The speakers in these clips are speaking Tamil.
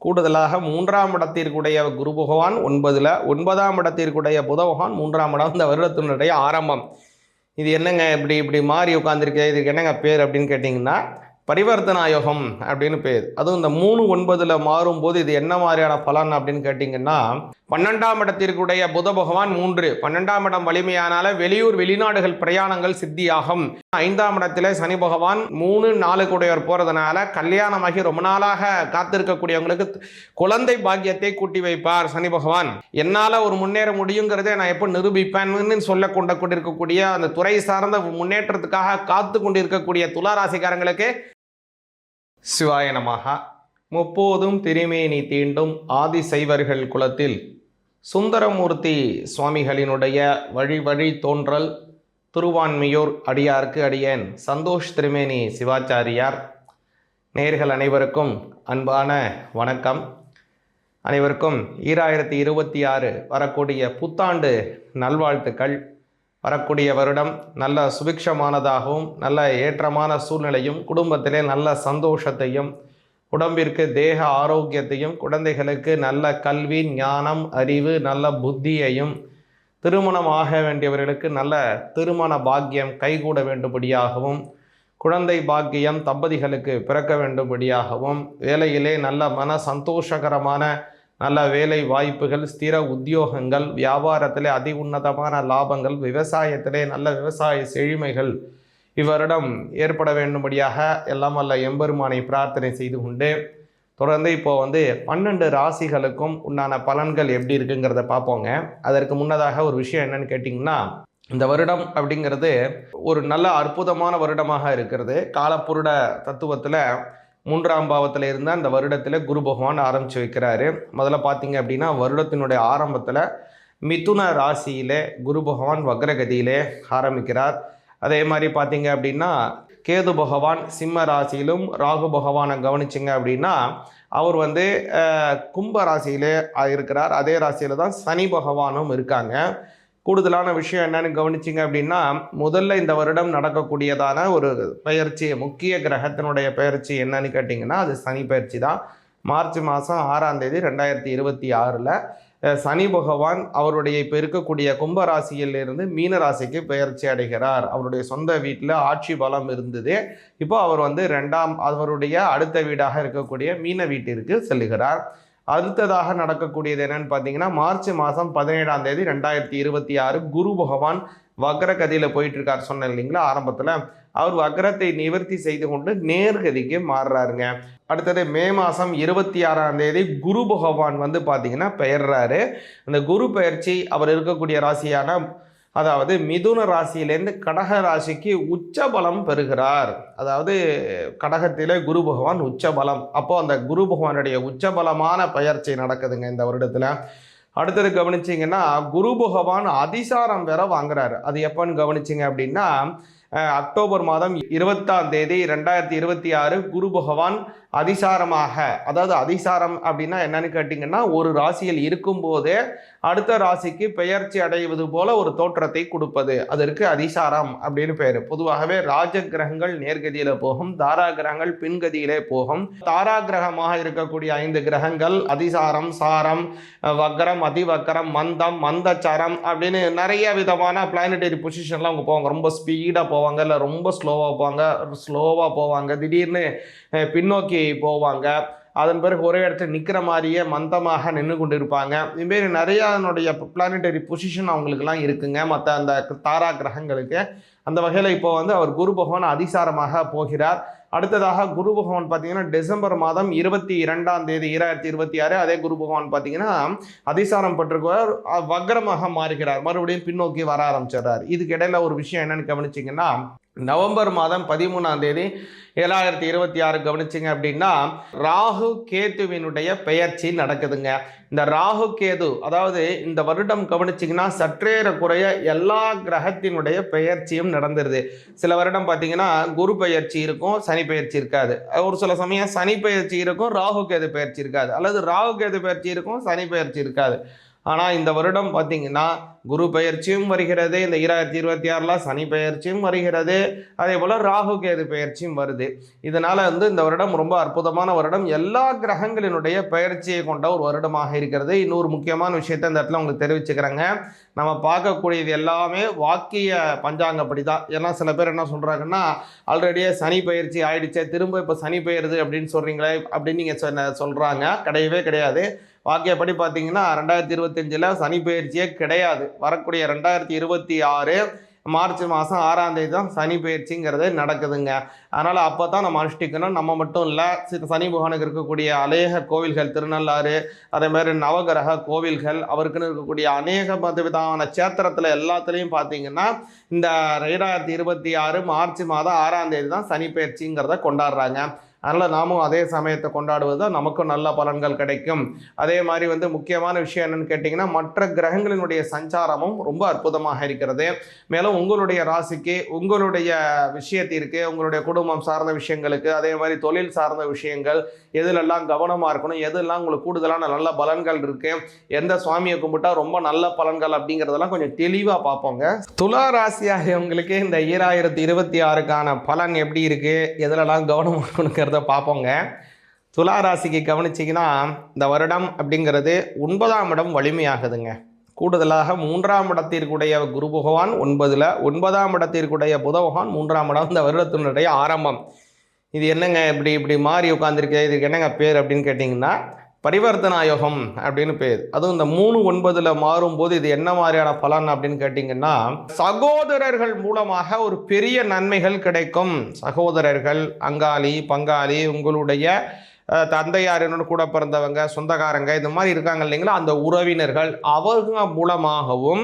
கூடுதலாக 3ஆம் இடத்திற்குடைய குரு பகவான் 9ல், 9ஆம் இடத்திற்குடைய புத பகவான் 3ஆம் இடம். இந்த வருடத்தினுடைய ஆரம்பம். இது என்னங்க இப்படி இப்படி மாறி உட்காந்துருக்கு, இதுக்கு என்னங்க பேர் அப்படின்னு கேட்டிங்கன்னா பரிவர்த்தனா யோகம் அப்படின்னு பேர். அதுவும் இந்த 3-9ல் மாறும்போது இது என்ன மாதிரியான பலன் அப்படின்னு கேட்டிங்கன்னா 12ஆம் இடத்திற்குடைய புத பகவான் 3, 12ஆம் இடம் வலிமையானால வெளியூர் வெளிநாடுகள் பிரயாணங்கள் சித்தியாகும். 5ஆம் இடத்துல சனி பகவான் 3-4 கூடையவர் போறதுனால கல்யாணமாகி ரொம்ப நாளாக காத்திருக்கக்கூடியவங்களுக்கு குழந்தை பாக்கியத்தை கூட்டி வைப்பார் சனி பகவான். என்னால ஒரு முன்னேற முடியுங்கிறதை நான் எப்போ நிரூபிப்பேன்னு சொல்ல கொண்டிருக்கக்கூடிய அந்த துறை சார்ந்த முன்னேற்றத்துக்காக காத்து கொண்டிருக்கக்கூடிய துளாராசிக்காரங்களுக்கு சிவாய நமஹ. முப்போதும் திருமேனி தீண்டும் ஆதிசைவர்கள் குலத்தில் சுந்தரமூர்த்தி சுவாமிகளினுடைய வழி வழி தோன்றல் திருவான்மியூர் அடியார்க்கு அடியேன் சந்தோஷ் திருமேனி சிவாச்சாரியார். நேயர்கள் அனைவருக்கும் அன்பான வணக்கம். அனைவருக்கும் 2026 வரக்கூடிய புத்தாண்டு நல்வாழ்த்துக்கள். வரக்கூடிய வருடம் நல்ல சுபிக்ஷமானதாகவும் நல்ல ஏற்றமான சூழ்நிலையும் குடும்பத்திலே நல்ல சந்தோஷத்தையும் உடம்பிற்கு தேக ஆரோக்கியத்தையும் குழந்தைகளுக்கு நல்ல கல்வி ஞானம் அறிவு நல்ல புத்தியையும் திருமணம் ஆக வேண்டியவர்களுக்கு நல்ல திருமண பாக்கியம் கைகூட வேண்டும்படியாகவும் குழந்தை பாக்கியம் தம்பதிகளுக்கு பிறக்க வேண்டும்படியாகவும் வேலையிலே நல்ல மன சந்தோஷகரமான நல்ல வேலை வாய்ப்புகள் ஸ்திர உத்தியோகங்கள் வியாபாரத்திலே அதி உன்னதமான லாபங்கள் விவசாயத்திலே நல்ல விவசாய செழுமைகள் இவ்வருடம் ஏற்பட வேண்டும்படியாக எல்லாம் வல்ல எம்பெருமானை பிரார்த்தனை செய்து கொண்டு தொடர்ந்து இப்போ 12 ராசிகளுக்கும் உண்டான பலன்கள் எப்படி இருக்குங்கிறத பார்ப்போங்க. அதற்கு முன்னதாக ஒரு விஷயம் என்னன்னு கேட்டிங்கன்னா, இந்த வருடம் அப்படிங்கிறது ஒரு நல்ல அற்புதமான வருடமாக இருக்கிறது. காலப்புருட தத்துவத்தில் 3ஆம் பாவத்தில் இருந்தால் இந்த வருடத்தில் குரு பகவான் ஆரம்பித்து வைக்கிறாரு. முதல்ல பார்த்தீங்க அப்படின்னா வருடத்தினுடைய ஆரம்பத்தில் மிதுன ராசியிலே குரு பகவான் வக்ரகதியிலே ஆரம்பிக்கிறார். அதே மாதிரி பார்த்தீங்க அப்படின்னா கேது பகவான் சிம்ம ராசியிலும் ராகு பகவானை கவனிச்சிங்க அப்படின்னா அவர் கும்ப ராசியிலே இருக்கிறார். அதே ராசியில் தான் சனி பகவானும் இருக்காங்க. கூடுதலான விஷயம் என்னன்னு கவனிச்சிங்க அப்படின்னா முதல்ல இந்த வருடம் நடக்கக்கூடியதான ஒரு பெயர்ச்சி, முக்கிய கிரகத்தினுடைய பெயர்ச்சி என்னன்னு கேட்டிங்கன்னா அது சனி பெயர்ச்சி தான். மார்ச் மாதம் 6ஆம் தேதி 2026 சனி பகவான் அவருடைய இப்போ இருக்கக்கூடிய கும்பராசியிலிருந்து மீன ராசிக்கு பெயர்ச்சி அடைகிறார். அவருடைய சொந்த வீட்டில் ஆட்சி பலம் இருந்தது. இப்போ அவர் அவருடைய அடுத்த வீடாக இருக்கக்கூடிய மீன வீட்டிற்கு செல்லுகிறார். அடுத்ததாக நடக்கக்கூடியது என்னன்னு பார்த்தீங்கன்னா மார்ச் மாதம் 17ஆம் தேதி 2026 குரு பகவான் வக்ரகதியில் போயிட்டு இருக்கார் சொன்னேன் இல்லைங்களா ஆரம்பத்தில். அவர் வக்ரத்தை நிவர்த்தி செய்து கொண்டு நேர்கதிக்கு மாறுறாருங்க. அடுத்தது மே மாதம் 26ஆம் தேதி குரு பகவான் பார்த்தீங்கன்னா பெயர்றாரு. அந்த குரு பெயர்ச்சி அவர் இருக்கக்கூடிய ராசியான அதாவது மிதுன ராசியிலேருந்து கடக ராசிக்கு உச்சபலம் பெறுகிறார். அதாவது கடகத்திலே குரு பகவான் உச்சபலம். அப்போது அந்த குரு பகவானுடைய உச்சபலமான பெயர்ச்சி நடக்குதுங்க இந்த வருடத்தில். அடுத்தது கவனிச்சிங்கன்னா குரு பகவான் அதிசாரம் வேற வாங்குறாரு. அது எப்போன்னு கவனிச்சிங்க அப்படின்னா அக்டோபர் மாதம் 20ஆம் தேதி 2026 குரு பகவான் அதிசாரமாக, அதாவது அதிசாரம் அப்படின்னா என்னன்னு கேட்டிங்கன்னா ஒரு ராசியில் இருக்கும்போதே அடுத்த ராசிக்கு பெயர்ச்சி அடைவது போல ஒரு தோற்றத்தை கொடுப்பது, அதற்கு அதிசாரம் அப்படின்னு பேர். பொதுவாகவே ராஜ கிரகங்கள் நேர்கதியில போகும், தாரா கிரகங்கள் பின்கதியிலே போகும். தாரா கிரகமாக இருக்கக்கூடிய 5 கிரகங்கள் அதிசாரம், சாரம், வக்ரம், அதிவக்ரம், மந்தம், மந்தச்சாரம் அப்படின்னு நிறைய விதமான பிளானட்டரி பொசிஷன்லாம் அவங்க போவாங்க. ரொம்ப ஸ்பீடாக போவாங்க, இல்லை ரொம்ப ஸ்லோவாக போவாங்க, திடீர்னு பின்னோக்கி போவாங்க. அதன் பிறகு ஒரே இடத்துல நிற்கிற மாதிரியே மந்தமாக நின்று கொண்டு இருப்பாங்க. இதுமாரி நிறையா அதனுடைய பிளானட்டரி பொசிஷன் அவங்களுக்குலாம் இருக்குங்க மற்ற அந்த தாரா கிரகங்களுக்கு. அந்த வகையில் இப்போ அவர் குரு பகவான் அதிசாரமாக போகிறார். அடுத்ததாக குரு பகவான் பார்த்தீங்கன்னா டிசம்பர் மாதம் 22ஆம் தேதி 2026 அதே குரு பகவான் பார்த்தீங்கன்னா அதிசாரம் பெற்றிருக்கிறார், வக்ரமாக மாறுகிறார், மறுபடியும் பின்னோக்கி வர ஆரம்பிச்சிடுறார். இதுக்கு இடையில ஒரு விஷயம் என்னன்னு கவனிச்சிங்கன்னா நவம்பர் மாதம் 13ஆம் தேதி 2026 கவனிச்சிங்க அப்படின்னா ராகு கேதுவினுடைய பெயர்ச்சி நடக்குதுங்க. இந்த ராகு கேது அதாவது இந்த வருடம் கவனிச்சிங்கன்னா சற்றேற குறைய எல்லா கிரகத்தினுடைய பெயர்ச்சியும் நடந்துருது. சில வருடம் பார்த்தீங்கன்னா குரு பெயர்ச்சி இருக்கும், சனி பெயர்ச்சி இருக்காது. ஒரு சில சமயம் சனி பெயர்ச்சி இருக்கும், ராகு கேது பெயர்ச்சி இருக்காது. அல்லது ராகு கேது பெயர்ச்சி இருக்கும், சனி பெயர்ச்சி இருக்காது. ஆனால் இந்த வருடம் பார்த்தீங்கன்னா குரு பெயர்ச்சியும் வருகிறது, இந்த 2026 சனி பெயர்ச்சியும் வருகிறது, அதே போல் ராகு கேது பெயர்ச்சியும் வருது. இதனால் இந்த வருடம் ரொம்ப அற்புதமான வருடம், எல்லா கிரகங்களினுடைய பெயர்ச்சியை கொண்ட ஒரு வருடமாக இருக்கிறது. இன்னொரு முக்கியமான விஷயத்தை இந்த இடத்துல உங்களுக்கு தெரிவிச்சுக்கிறேங்க. நம்ம பார்க்கக்கூடியது எல்லாமே வாக்கிய பஞ்சாங்கப்படி தான். ஏன்னா சில பேர் என்ன சொல்கிறாங்கன்னா, ஆல்ரெடியே சனி பயிற்சி ஆயிடுச்சே, திரும்ப இப்போ சனி பெயருது அப்படின்னு சொல்கிறீங்களே அப்படின்னு நீங்கள் சொல்கிறாங்க. கிடையவே கிடையாது. வாக்கியப்படி பார்த்தீங்கன்னா 2025 சனி பயிற்சியே கிடையாது. வரக்கூடிய 2026 மார்ச் மாதம் 6ஆம் தேதி தான் சனி பயிற்சிங்கிறது நடக்குதுங்க. அதனால் அப்போ தான் நம்ம அனுஷ்டிக்கணும். நம்ம மட்டும் இல்லை, சனி பகவானுக்கு இருக்கக்கூடிய அநேக கோவில்கள், திருநள்ளாறு, அதே மாதிரி நவகிரக கோவில்கள், அவருக்குன்னு இருக்கக்கூடிய அநேக விதமான சேத்திரத்தில் எல்லாத்துலேயும் பார்த்தீங்கன்னா இந்த 2026 மார்ச் மாதம் 6ஆம் தேதி தான் சனி பயிற்சிங்கிறத கொண்டாடுறாங்க. அதனால் நாமும் அதே சமயத்தை கொண்டாடுவது தான் நமக்கும் நல்ல பலன்கள் கிடைக்கும். அதே மாதிரி முக்கியமான விஷயம் என்னன்னு கேட்டிங்கன்னா, மற்ற கிரகங்களினுடைய சஞ்சாரமும் ரொம்ப அற்புதமாக இருக்கிறது. மேலும் உங்களுடைய ராசிக்கு, உங்களுடைய விஷயத்திற்கு, உங்களுடைய குடும்பம் சார்ந்த விஷயங்களுக்கு, அதே மாதிரி தொழில் சார்ந்த விஷயங்கள், எதுலெல்லாம் கவனமாக இருக்கணும், எதெல்லாம் உங்களுக்கு கூடுதலான நல்ல பலன்கள் இருக்குது, எந்த சுவாமியை கும்பிட்டா ரொம்ப நல்ல பலன்கள் அப்படிங்கிறதெல்லாம் கொஞ்சம் தெளிவாக பார்ப்போங்க. துலா ராசியாகியவங்களுக்கு இந்த 2026க்கான பலன் எப்படி இருக்குது, எதுலெல்லாம் கவனமாக இருக்கணுங்க பார்ப்போங்க. துலா ராசிக்கு கவனிச்சிங்கன்னா இந்த வருடம் அப்படிங்கிறது 9ஆம் இடம் வலிமையாகுதுங்க. கூடுதலாக 3ஆம் இடத்திற்குடைய குரு பகவான் 9ஆம் இடத்திற்குடைய புத பகவான் 3ஆம் இடம் இந்த வருடத்தினுடைய ஆரம்பம். இது என்னங்க இப்படி மாறி உட்காந்துருக்கு, இதுக்கு என்னங்க பேர் அப்படின்னு கேட்டிங்கன்னா பரிவர்த்தனா யோகம் அப்படின்னு பேர். அதுவும் இந்த 3-9 மாறும்போது இது என்ன மாதிரியான பலன் அப்படின்னு கேட்டிங்கன்னா, சகோதரர்கள் மூலமாக ஒரு பெரிய நன்மைகள் கிடைக்கும். சகோதரர்கள், அங்காளி பங்காளி, உங்களுடைய தந்தையாரினோட கூட பிறந்தவங்க, சொந்தக்காரங்க, இந்த மாதிரி இருக்காங்க இல்லைங்களா, அந்த உறவினர்கள், அவங்க மூலமாகவும்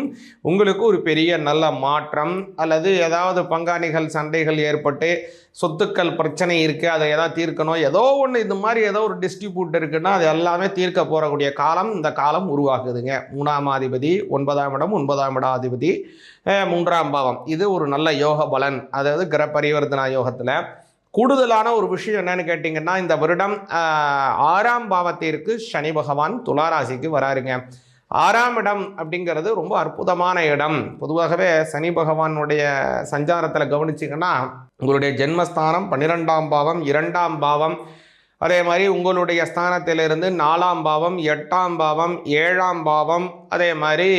உங்களுக்கு ஒரு பெரிய நல்ல மாற்றம், அல்லது ஏதாவது பங்காளிகள் சண்டைகள் ஏற்பட்டு சொத்துக்கள் பிரச்சனை இருக்குது, அதை ஏதாவது தீர்க்கணும், ஏதோ ஒன்று இது மாதிரி ஏதோ ஒரு டிஸ்ட்ரிபியூட் இருக்குன்னா அது எல்லாமே தீர்க்க போகக்கூடிய காலம் இந்த காலம் உருவாக்குதுங்க. 3ஆம் அதிபதி 9ஆம் இடம், 9ஆம் இட அதிபதி 3ஆம் பாவம். இது ஒரு நல்ல யோக பலன். அதாவது கிரக பரிவர்த்தனா யோகத்தில் கூடுதலான ஒரு விஷயம் என்னன்னு கேட்டிங்கன்னா, இந்த வருடம் 6ஆம் பாவத்திற்கு சனி பகவான் துளாராசிக்கு வராருங்க. 6ஆம் இடம் அப்படிங்கிறது ரொம்ப அற்புதமான இடம். பொதுவாகவே சனி பகவானுடைய சஞ்சாரத்தில் கவனிச்சிங்கன்னா உங்களுடைய ஜென்மஸ்தானம் 12ஆம் பாவம், 2ஆம் பாவம், அதே மாதிரி உங்களுடைய ஸ்தானத்திலிருந்து 4ஆம் பாவம், 8ஆம் பாவம், 7ஆம் பாவம், அதே மாதிரி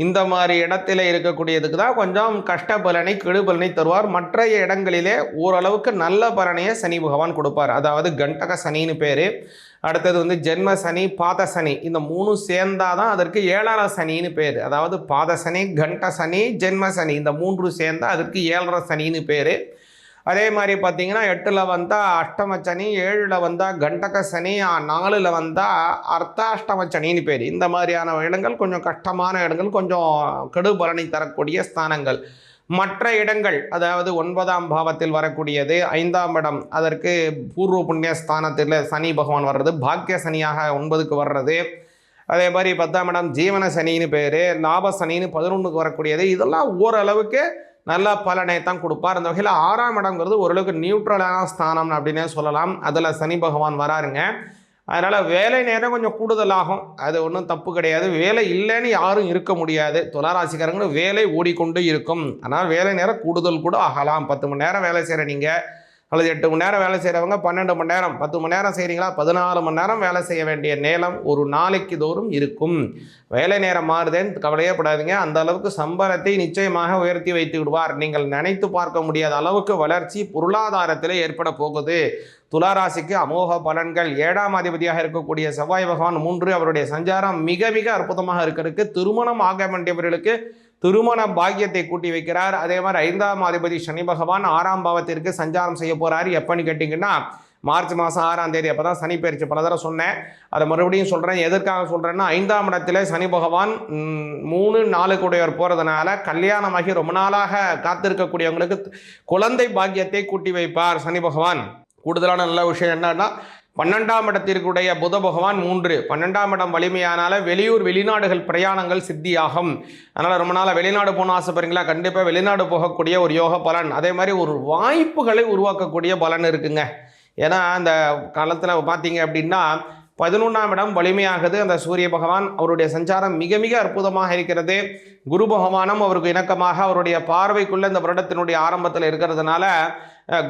இந்த மாதிரி இடத்துல இருக்கக்கூடியதுக்கு தான் கொஞ்சம் கஷ்ட பலனை, கெடு பலனை தருவார். மற்ற இடங்களிலே ஓரளவுக்கு நல்ல பலனையை சனி பகவான் கொடுப்பார். அதாவது கண்டக சனின்னு பேர். அடுத்தது ஜென்ம சனி, பாத சனி, இந்த 3 சேர்ந்தாதான் அதற்கு 7ர சனின்னு பேர். அதாவது பாத சனி, கண்ட சனி, ஜென்ம சனி, இந்த 3 சேர்ந்தால் அதற்கு 7ர சனின்னு பேர். அதே மாதிரி பார்த்தீங்கன்னா 8ல் வந்தால் அஷ்டம சனி, 7ல் வந்தால் கண்டக சனி, 4ல் வந்தால் அர்த்தாஷ்டம சனின்னு பேர். இந்த மாதிரியான இடங்கள் கொஞ்சம் கஷ்டமான இடங்கள், கொஞ்சம் கெடு பலனை தரக்கூடிய ஸ்தானங்கள். மற்ற இடங்கள், அதாவது 9ஆம் பாவத்தில் வரக்கூடியது, 5ஆம் இடம், அதற்கு பூர்வ புண்ணிய ஸ்தானத்தில் சனி பகவான் வர்றது, பாக்கிய சனியாக 9க்கு வர்றது. அதே மாதிரி 10ஆம் இடம் ஜீவன சனின்னு பேர், லாப சனின்னு 11க்கு வரக்கூடியது. இதெல்லாம் ஓரளவுக்கு நல்ல பலனை தான் கொடுப்பார். அந்த வகையில் 6ஆம் இடங்கிறது ஓரளவுக்கு நியூட்ரலான ஸ்தானம் அப்படின்னே சொல்லலாம். அதில் சனி பகவான் வராருங்க. அதனால் வேலை நேரம் கொஞ்சம் கூடுதலாகும், அது ஒன்றும் தப்பு கிடையாது. வேலை இல்லைன்னு யாரும் இருக்க முடியாது. துளாராசிக்காரங்களும் வேலை ஓடிக்கொண்டு இருக்கும். ஆனால் வேலை நேரம் கூடுதல் கூட ஆகலாம். 10 மணி நேரம் வேலை செய்கிற நீங்கள், அல்லது 8 மணி நேரம் வேலை செய்கிறவங்க 12 மணி நேரம், 10 மணி நேரம் செய்கிறீங்களா, 14 மணி நேரம் வேலை செய்ய வேண்டிய நேரம் ஒரு நாளைக்கு தோறும் இருக்கும். வேலை நேரம் மாறுதேன்னு கவலையே படாதீங்க. அந்த அளவுக்கு சம்பளத்தை நிச்சயமாக உயர்த்தி வைத்து விடுவார். நீங்கள் நினைத்து பார்க்க முடியாத அளவுக்கு வளர்ச்சி பொருளாதாரத்தில் ஏற்பட போகுது. துளாராசிக்கு அமோக பலன்கள். 7ஆம் அதிபதியாக இருக்கக்கூடிய செவ்வாய் பகவான் 3, அவருடைய சஞ்சாரம் மிக மிக அற்புதமாக இருக்கிறதுக்கு, திருமணம் ஆக வேண்டியவர்களுக்கு திருமண பாக்கியத்தை கூட்டி வைக்கிறார். அதே மாதிரி 5ஆம் அதிபதி சனி பகவான் 6ஆம் பாவத்திற்கு சஞ்சாரம் செய்ய போகிறார். எப்போன்னு கேட்டிங்கன்னா மார்ச் மாதம் 6ஆம் தேதி. அப்போ தான் சனி பயிற்சி. பல தடவை சொன்னேன், அதை மறுபடியும் சொல்கிறேன். எதற்காக சொல்கிறேன்னா, 5ஆம் இடத்துல சனி பகவான் 3-4 கூடையவர் போகிறதுனால கல்யாணமாகி ரொம்ப நாளாக காத்திருக்கக்கூடியவங்களுக்கு குழந்தை பாக்கியத்தை கூட்டி வைப்பார் சனி பகவான். கூடுதலான நல்ல விஷயம் என்னன்னா, 12ஆம் இடத்திற்குடைய புத பகவான் 3, 12ஆம் இடம் வலிமையானால வெளியூர் வெளிநாடுகள் பிரயாணங்கள் சித்தியாகும். அதனால் ரொம்ப நாளாக வெளிநாடு போன ஆசைப்படுறீங்களா, கண்டிப்பாக வெளிநாடு போகக்கூடிய ஒரு யோக பலன். அதே மாதிரி ஒரு வாய்ப்புகளை உருவாக்கக்கூடிய பலன் இருக்குங்க. ஏன்னா அந்த காலத்தில் பார்த்தீங்க அப்படின்னா 11ஆம் இடம் வலிமையாகுது. அந்த சூரிய பகவான் அவருடைய சஞ்சாரம் மிக மிக அற்புதமாக இருக்கிறது. குரு பகவானும் அவருக்கு இணக்கமாக அவருடைய பார்வைக்குள்ள இந்த வருடத்தினுடைய ஆரம்பத்தில் இருக்கிறதுனால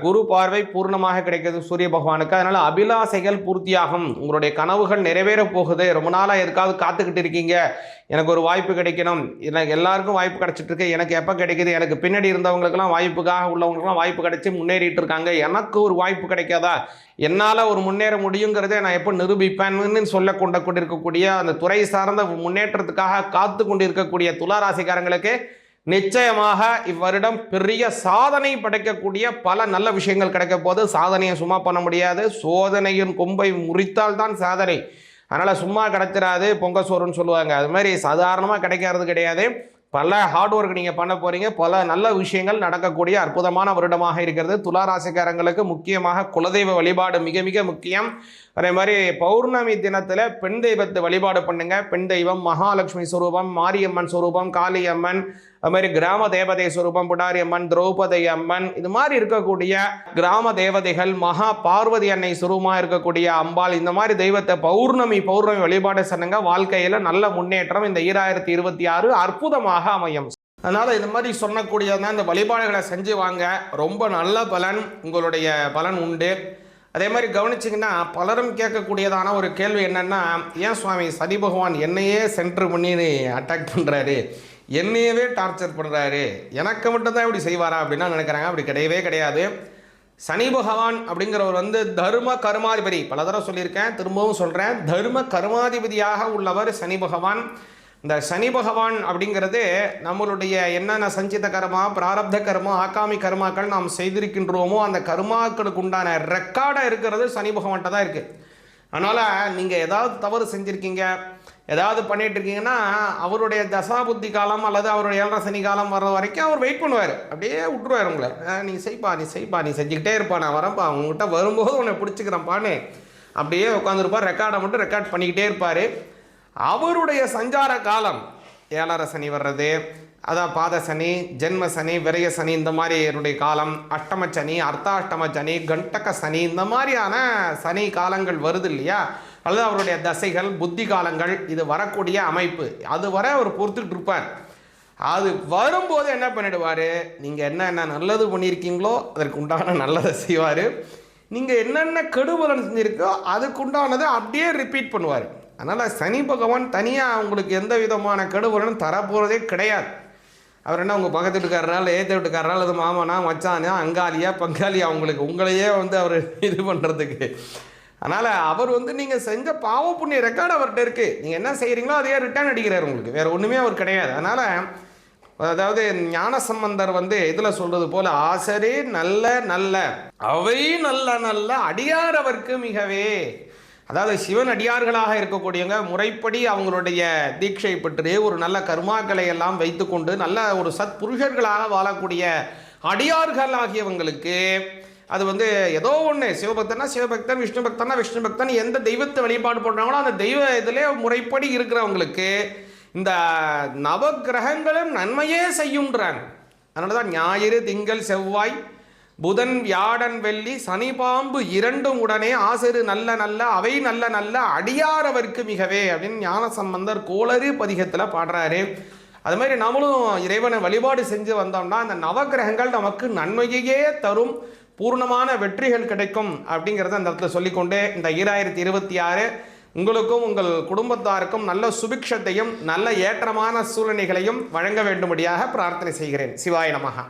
குரு பார்வை பூர்ணமாக கிடைக்கிறது சூரிய பகவானுக்கு. அதனால அபிலாசைகள் பூர்த்தியாகும். உங்களுடைய கனவுகள் நிறைவேற போகுது. ரொம்ப நாளாக எதுக்காவது காத்துக்கிட்டு இருக்கீங்க, எனக்கு ஒரு வாய்ப்பு கிடைக்கணும், எனக்கு எல்லாருக்கும் வாய்ப்பு கிடைச்சிட்டு இருக்கு, எனக்கு எப்போ கிடைக்குது, எனக்கு பின்னாடி இருந்தவங்களுக்கெல்லாம் வாய்ப்புக்காக உள்ளவங்களுக்குலாம் வாய்ப்பு கிடைச்சி முன்னேறிட்டு இருக்காங்க, எனக்கு ஒரு வாய்ப்பு கிடைக்காதா, என்னால் ஒரு முன்னேற முடியுங்கிறத நான் எப்போ நிரூபிப்பேன்னு சொல்ல கொண்டிருக்கக்கூடிய அந்த துறை சார்ந்த முன்னேற்றத்துக்காக காத்து கொண்டிருக்கக்கூடிய துலா ராசிக்காரங்களுக்கு நிச்சயமாக இவ்வருடம் பெரிய சாதனை படைக்கக்கூடிய பல நல்ல விஷயங்கள் கிடைக்க போது. சாதனையை சும்மா பண்ண முடியாது, சோதனையின் கொம்பை முறித்தால் தான் சாதனை. அதனால் சும்மா கிடைச்சிடாது, பொங்க சோறுன்னு சொல்லுவாங்க, அது மாதிரி சாதாரணமாக கிடைக்கிறது கிடையாது. பல ஹார்ட் ஒர்க் நீங்கள் பண்ண போகிறீங்க. பல நல்ல விஷயங்கள் நடக்கக்கூடிய அற்புதமான வருடமாக இருக்கிறது. துலா ராசிக்காரங்களுக்கு முக்கியமாக குலதெய்வ வழிபாடு மிக மிக முக்கியம். அதே மாதிரி பௌர்ணமி தினத்தில் பெண் தெய்வத்தை வழிபாடு பண்ணுங்க. பெண் தெய்வம் மகாலட்சுமி ஸ்வரூபம், மாரியம்மன் ஸ்வரூபம், காளியம்மன், அது மாதிரி கிராம தேவதை ஸ்வரூபம் புடாரி அம்மன், திரௌபதி அம்மன், இது மாதிரி இருக்கக்கூடிய கிராம தேவதைகள், மகா பார்வதி அன்னை சுரூபமாக இருக்கக்கூடிய அம்பாள், இந்த மாதிரி தெய்வத்தை பௌர்ணமி வழிபாடு சொன்னங்க. வாழ்க்கையில் நல்ல முன்னேற்றம் இந்த 2026 அற்புதமாக அமையும். அதனால் இந்த மாதிரி சொன்னக்கூடியதான் இந்த வழிபாடுகளை செஞ்சு வாங்க. ரொம்ப நல்ல பலன், உங்களுடைய பலன் உண்டு. அதே மாதிரி கவனிச்சிங்கன்னா பலரும் கேட்கக்கூடியதான ஒரு கேள்வி என்னென்னா, ஏன் சுவாமி சனி பகவான் என்னையே சென்டர் பண்ணி அட்டாக் பண்ணுறாரு, என்னையவே டார்ச்சர் பண்ணுறாரு, எனக்கு மட்டும்தான் இப்படி செய்வாரா அப்படின்னா நினைக்கிறாங்க. அப்படி கிடையவே கிடையாது. சனி பகவான் அப்படிங்கிறவர் தர்ம கர்மாதிபதி. பல தடவை சொல்லியிருக்கேன், திரும்பவும் சொல்கிறேன், தர்ம கர்மாதிபதியாக உள்ளவர் சனி பகவான். இந்த சனி பகவான் அப்படிங்கிறது நம்மளுடைய என்னென்ன சஞ்சித கர்மா, பிராரப்த கர்மா, ஆகாமி கர்மாக்கள் நாம் செய்திருக்கின்றோமோ அந்த கர்மாக்களுக்கு உண்டான ரெக்கார்டாக இருக்கிறது சனி பகவான்கிட்ட தான் இருக்குது. அதனால் நீங்கள் ஏதாவது தவறு செஞ்சுருக்கீங்க, ஏதாவது பண்ணிகிட்டு இருக்கீங்கன்னா அவருடைய தசாபுத்தி காலம் அல்லது அவருடைய 7.5 சனி காலம் வர்ற வரைக்கும் அவர் வெயிட் பண்ணுவார். அப்படியே விட்டுருவார் உங்களை. நீ செய்ப்பா, நீ செஞ்சுக்கிட்டே இருப்பா, நான் வரப்பா, உங்கள்கிட்ட வரும்போது உன்னை பிடிச்சிக்கிறேன்ப்பான்னு அப்படியே உட்காந்துருப்பார். ரெக்கார்டை மட்டும் ரெக்கார்ட் பண்ணிக்கிட்டே இருப்பார். அவருடைய சஞ்சார காலம் 7.5 சனி வர்றது, அதான் பாத சனி, ஜென்ம சனி, விரய சனி, இந்த மாதிரி என்னுடைய காலம், அஷ்டம சனி, அர்த்தாஷ்டம சனி, கண்டக சனி, இந்த மாதிரியான சனி காலங்கள் வருது இல்லையா, அல்லது அவருடைய தசைகள், புத்தி காலங்கள், இது வரக்கூடிய அமைப்பு. அது வரை அவர் பொறுத்துக்கிட்டு இருப்பார். அது வரும்போது என்ன பண்ணிடுவார், நீங்கள் என்ன நல்லது பண்ணியிருக்கீங்களோ அதற்கு உண்டான நல்லதை செய்வார். நீங்கள் என்னென்ன கெடுபலன் செஞ்சுருக்கோ அதுக்கு உண்டானதை அப்படியே ரிப்பீட் பண்ணுவார். அதனால் சனி பகவான் தனியாக உங்களுக்கு எந்த விதமான கெடுபலனும் தரப்போகிறதே கிடையாது. அவர் என்ன உங்கள் பக்கத்து வீட்டுக்காரரால், ஏற்ற வீட்டுக்காரரால், அது மாமனா, மச்சானா, அங்காளியா, பங்காளியா, உங்களையே அவர் இது பண்ணுறதுக்கு. அதனால் அவர் நீங்கள் செஞ்ச பாவ புண்ணிய ரெக்கார்டு அவர்கிட்ட இருக்குது. நீங்கள் என்ன செய்கிறீங்களோ அதையே ரிட்டர்ன் அடிக்கிறார் உங்களுக்கு. வேறு ஒன்றுமே அவர் கிடையாது. அதனால் அதாவது ஞானசம்பந்தர் இதில் சொல்கிறது போல், ஆசரே நல்ல நல்ல அவை நல்ல நல்ல அடியார் அவருக்கு மிகவே. அதாவது சிவன் அடியார்களாக இருக்கக்கூடியவங்க முறைப்படி அவங்களுடைய தீட்சை பெற்று ஒரு நல்ல கர்மாக்களை எல்லாம் வைத்துக்கொண்டு நல்ல ஒரு சத் புருஷர்களாக வாழக்கூடிய அடியார்கள் ஆகியவங்களுக்கு அது ஏதோ ஒன்று, சிவபக்தனா சிவபக்தன், விஷ்ணு பக்தனா விஷ்ணு பக்தன், எந்த தெய்வத்தை வழிபாடு பண்ணுறாங்களோ அந்த தெய்வ இதிலே முறைப்படி இருக்கிறவங்களுக்கு இந்த நவக்கிரகங்களும் நன்மையே செய்யுன்றாங்க. அதனால தான் ஞாயிறு, திங்கள், செவ்வாய், புதன், வியாழன், வெள்ளி, சனி, பாம்பு இரண்டும் உடனே ஆசிரு நல்ல நல்ல அவை நல்ல நல்ல அடியார் அவருக்கு மிகவே அப்படின்னு ஞானசம்பந்தர் கோளறு பதிகத்தில் பாடுறாரு. அது மாதிரி நம்மளும் இறைவனை வழிபாடு செஞ்சு வந்தோம்னா அந்த நவக்கிரகங்கள் நமக்கு நன்மையே தரும், பூர்ணமான வெற்றிகள் கிடைக்கும் அப்படிங்கிறத அந்த இடத்துல சொல்லிக்கொண்டு இந்த 2026 உங்களுக்கும் உங்கள் குடும்பத்தாருக்கும் நல்ல சுபிக்ஷத்தையும் நல்ல ஏற்றமான சூழ்நிலைகளையும் வழங்க வேண்டும்படியாக பிரார்த்தனை செய்கிறேன். சிவாய நமஹ.